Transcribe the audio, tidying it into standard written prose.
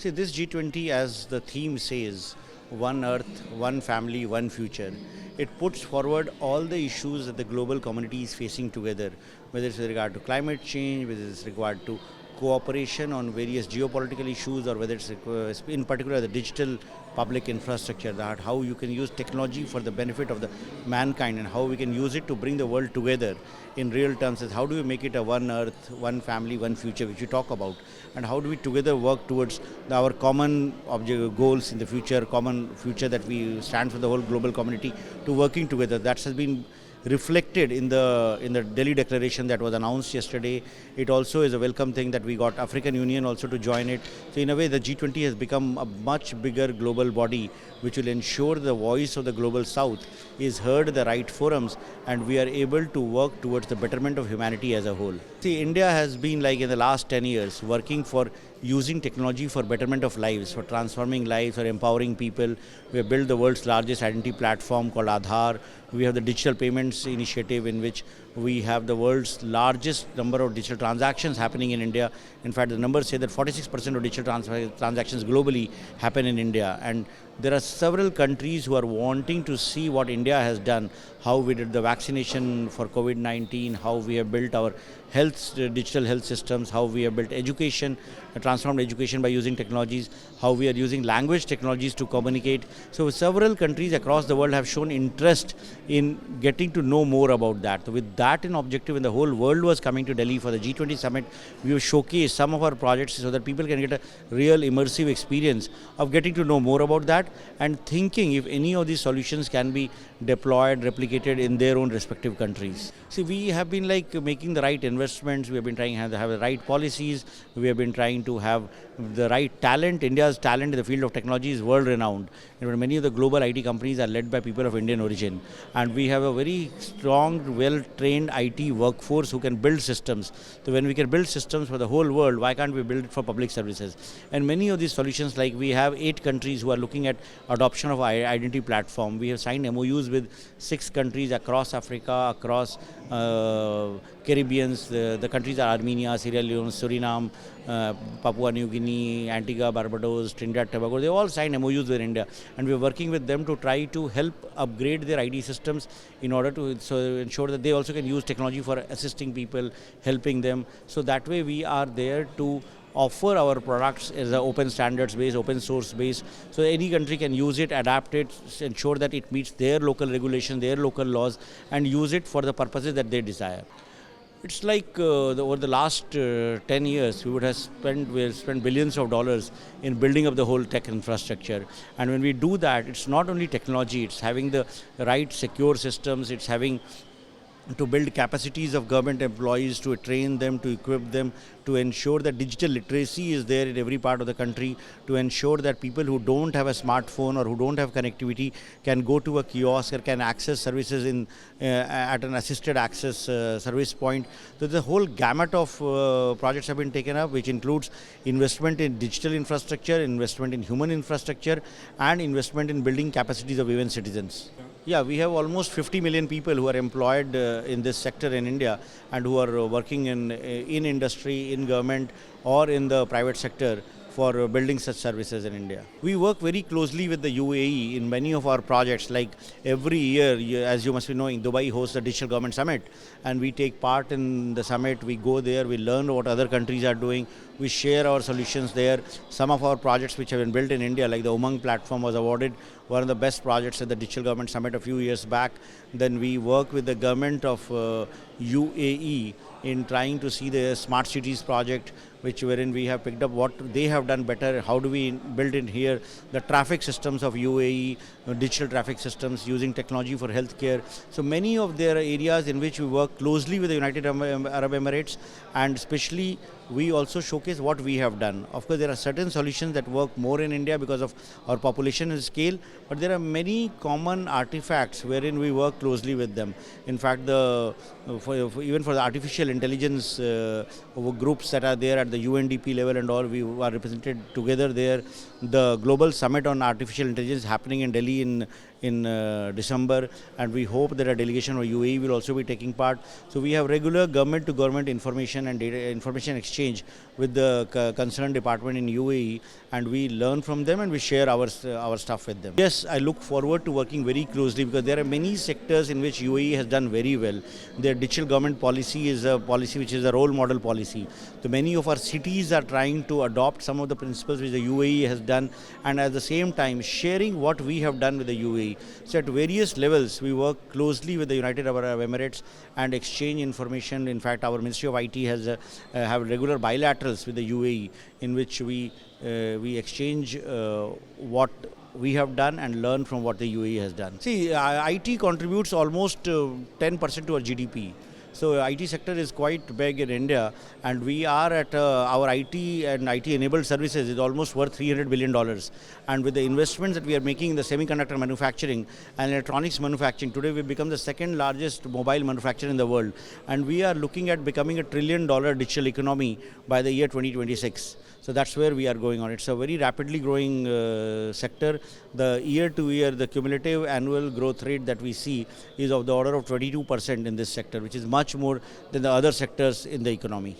See, this G20, as the theme says, one earth, one family, one future. It puts forward all the issues that the global community is facing together, whether it's with regard to climate change, whether it's regard to cooperation on various geopolitical issues, or whether it's in particular the digital public infrastructure, that how you can use technology for the benefit of the mankind and how we can use it to bring the world together in real terms. Is how do we make it a one earth, one family, one future, which we talk about, and how do we together work towards our common goals in the future, common future that we stand for the whole global community to working together. That has been reflected in the Delhi declaration that was announced yesterday. It also is a welcome thing that we got African Union also to join it. So in a way, the G20 has become a much bigger global body which will ensure the voice of the global south is heard in the right forums, and we are able to work towards the betterment of humanity as a whole. See, India has been, like in the last 10 years, working for using technology for betterment of lives, for transforming lives, for empowering people. We have built the world's largest identity platform called Aadhaar. We have the digital payments initiative, in which we have the world's largest number of digital transactions happening in India. In fact, the numbers say that 46% of digital transactions globally happen in India. And there are several countries who are wanting to see what India has done, how we did the vaccination for COVID-19, how we have built our digital health systems, how we have built education, transformed education by using technologies, how we are using language technologies to communicate. So several countries across the world have shown interest in getting to know more about that. So with that in objective, when the whole world was coming to Delhi for the G20 summit, we have showcased some of our projects so that people can get a real immersive experience of getting to know more about that and thinking if any of these solutions can be deployed, replicated in their own respective countries. See, we have been like making the right investments, we have been trying to have the right policies, we have been trying to have the right talent. India's talent in the field of technology is world renowned. Many of the global IT companies are led by people of Indian origin, and we have a very strong, well-trained IT workforce who can build systems. So when we can build systems for the whole world, why can't we build it for public services? And many of these solutions, like we have 8 countries who are looking at adoption of identity platform. We have signed MOUs with 6 countries across Africa, across Caribbean. The countries are Armenia, Sierra Leone, Suriname, Papua New Guinea, Antigua, Barbados, Trinidad, Tobago. They all signed MOUs with India, and we are working with them to try to help upgrade their ID systems in order to ensure that they also can use technology for assisting people, helping them. So that way we are there to offer our products as an open standards based, open source based, so any country can use it, adapt it, ensure that it meets their local regulations, their local laws, and use it for the purposes that they desire. It's like over the last 10 years, we have spent billions of dollars in building up the whole tech infrastructure. And when we do that, it's not only technology, it's having the right secure systems, it's having to build capacities of government employees, to train them, to equip them, to ensure that digital literacy is there in every part of the country, to ensure that people who don't have a smartphone or who don't have connectivity can go to a kiosk or can access services at an assisted access service point. So the whole gamut of projects have been taken up, which includes investment in digital infrastructure, investment in human infrastructure, and investment in building capacities of even citizens. Yeah, we have almost 50 million people who are employed in this sector in India, and who are working in industry, in government, or in the private sector for building such services in India. We work very closely with the UAE in many of our projects. Like every year, as you must be knowing, Dubai hosts the Digital Government Summit, and we take part in the summit. We go there, we learn what other countries are doing, we share our solutions there. Some of our projects which have been built in India, like the Umang platform, was awarded one of the best projects at the Digital Government Summit a few years back. Then we work with the government of UAE in trying to see the smart cities project, wherein we have picked up what they have done better, how do we build in here the traffic systems of UAE, digital traffic systems using technology for healthcare. So many of their areas in which we work closely with the United Arab Emirates, and especially we also showcase what we have done. Of course, there are certain solutions that work more in India because of our population and scale, but there are many common artifacts wherein we work closely with them. In fact, even for the artificial intelligence groups that are there at the UNDP level and all, we are represented together there. The Global Summit on Artificial Intelligence happening in Delhi in in December, and we hope that a delegation of UAE will also be taking part. So we have regular government-to-government information and data information exchange with the concerned department in UAE, and we learn from them and we share our stuff with them. Yes, I look forward to working very closely because there are many sectors in which UAE has done very well. Their digital government policy is a policy which is a role model policy. So many of our cities are trying to adopt some of the principles which the UAE has done, and at the same time sharing what we have done with the UAE. So at various levels we work closely with the United Arab Emirates and exchange information. In fact, our Ministry of IT has have regular bilaterals with the UAE in which we exchange what we have done and learn from what the UAE has done. See, IT contributes almost 10% to our GDP. So IT sector is quite big in India, and we are at our IT and IT enabled services is almost worth $300 billion. And with the investments that we are making in the semiconductor manufacturing and electronics manufacturing, today we become the second largest mobile manufacturer in the world. And we are looking at becoming $1 trillion digital economy by the year 2026. So that's where we are going on. It's a very rapidly growing sector. The year to year, the cumulative annual growth rate that we see is of the order of 22% in this sector, which is much more than the other sectors in the economy.